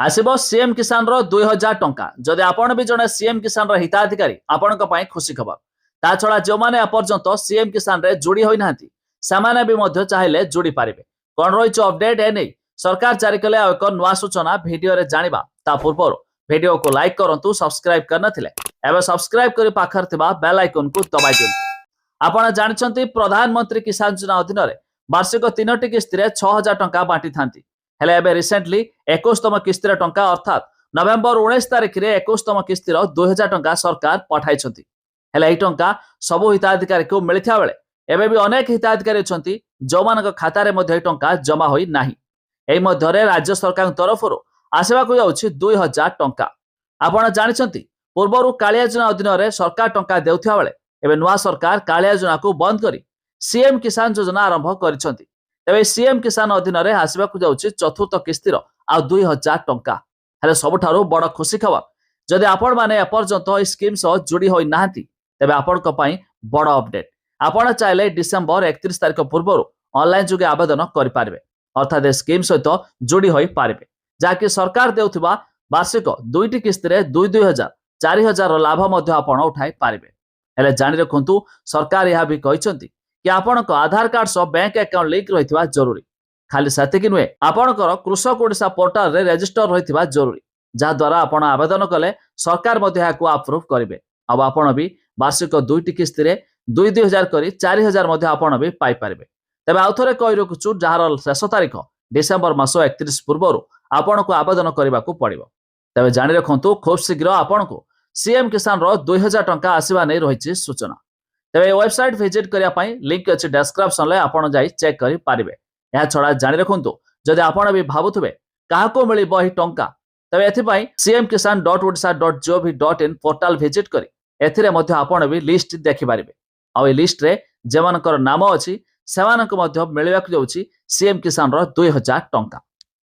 आसब CM किसान रो 2000 टंका। जदि आपण भी जने सीएम किसान रो हिताधिकारी आपण खुशी खबर। ता छड़ा जो माने अपर्यंत सीएम किसान रे जोड़ी होई नांती सामाने भी मध्य चाहिले जोड़ी पारिबे। कोन रहिछ अपडेट ए नै सरकार जारी कले एक नुआ सूचना वीडियो रे जानिबा ता पूर्व वीडियो को लाइक करंतु सब्सक्राइब करनथिले एबे सब्सक्राइब करी पाखर थिबा बेल आइकन को दबाइ दियंतु। आपण जानछंती प्रधानमंत्री किसान योजना अधीन रे वार्षिक 3टी किस्ती रे 6000 टंका बांटी थांती। हेले एबे रिसेंटली 21तम किस्तीर टंका अर्थात नवेम्बर 19 तारिख रे 21तम किस्तीर 2000 टंका सरकार पठाइछंती। हेले एही टंका सबु हिताधिकारी को मिलिथा बेले एबे भी अनेक हिताधिकारी अछंती जो मानक खाता रे मध्ये टंका जमा होई नाही। एही मध्ये रे राज्य सरकार तरफरु आसेबा को जाउछि 2000 टंका। आपण जानछंती पूर्वरु कालिया योजना अधीन रे सरकार टंका देउथिया बेले एबे नुआ सरकार कालिया योजना को बंद करी सीएम किसान योजना आरंभ करिसंती। तेबे सीएम किसान अधीन रे आसेबा को जाउछि चतुर्थ किस्तीर आ 2000 टंका। हेले सबठारु बड़ खुशी खबर जदि आपण माने एपर्यंत ए स्कीम सह जोड़ी होई नाहंती तेबे आपण को पई बड़ अपडेट। आपण चाहिले डिसेंबर 31 तारिख पूर्वरु ऑनलाइन जुगे आवेदन करि पारबे अर्थात ए स्कीम सहित जोड़ी होई पारबे जाकि सरकार देउथिबा वार्षिक 2टी किस्ती रे 2000 4000 लाभ मध्ये आपण उठाई पारबे। हेले जानि रखंतु सरकार यह भी कहिसंती कि आपण को आधार कार्ड सह बैंक अकाउंट लिंक रहितबा जरूरी। खाली सेतिक नुहे आपणकर कृषक ओडिशा पोर्टल रे रजिस्टर रहितबा जरूरी जा द्वारा आपण आवेदन कले सरकार मध्ये याकू अप्रूव करिवे। अब आपण भी वार्षिक 2टी किस्ती रे 2000 करी 4000 मध्ये आपण भी पाई पारबे। तबे आउथरे कहि रखुछु जहार शेष तारिख डिसेंबर मास 31 पूर्वरु आपण को आवेदन करबा को पड़िबो। तबे जानि रखंतु खूब शीघ्र आपण को सीएम किसान रो 2000 टंका आसीबा नै रहिछि सूचना। तबे वेबसाइट विजिट करिया पई लिंक अछि डिस्क्रिप्शन ले आपण जाई चेक करि पारिबे। या छड़ा जानि रखंतु जदि आपण भी भाबुथबे काहाको मिलिबो ही टंका तबे एथि पई cmkisan.odisha.gov.in पोर्टल विजिट करि एथिरे मध्ये आपण भी लिस्ट देखि पारिबे। आ ए लिस्ट रे जेमानकर नाम अछि सेमानक मध्ये मिलिबाक जाउछि सीएम किसान रो 2000 टंका।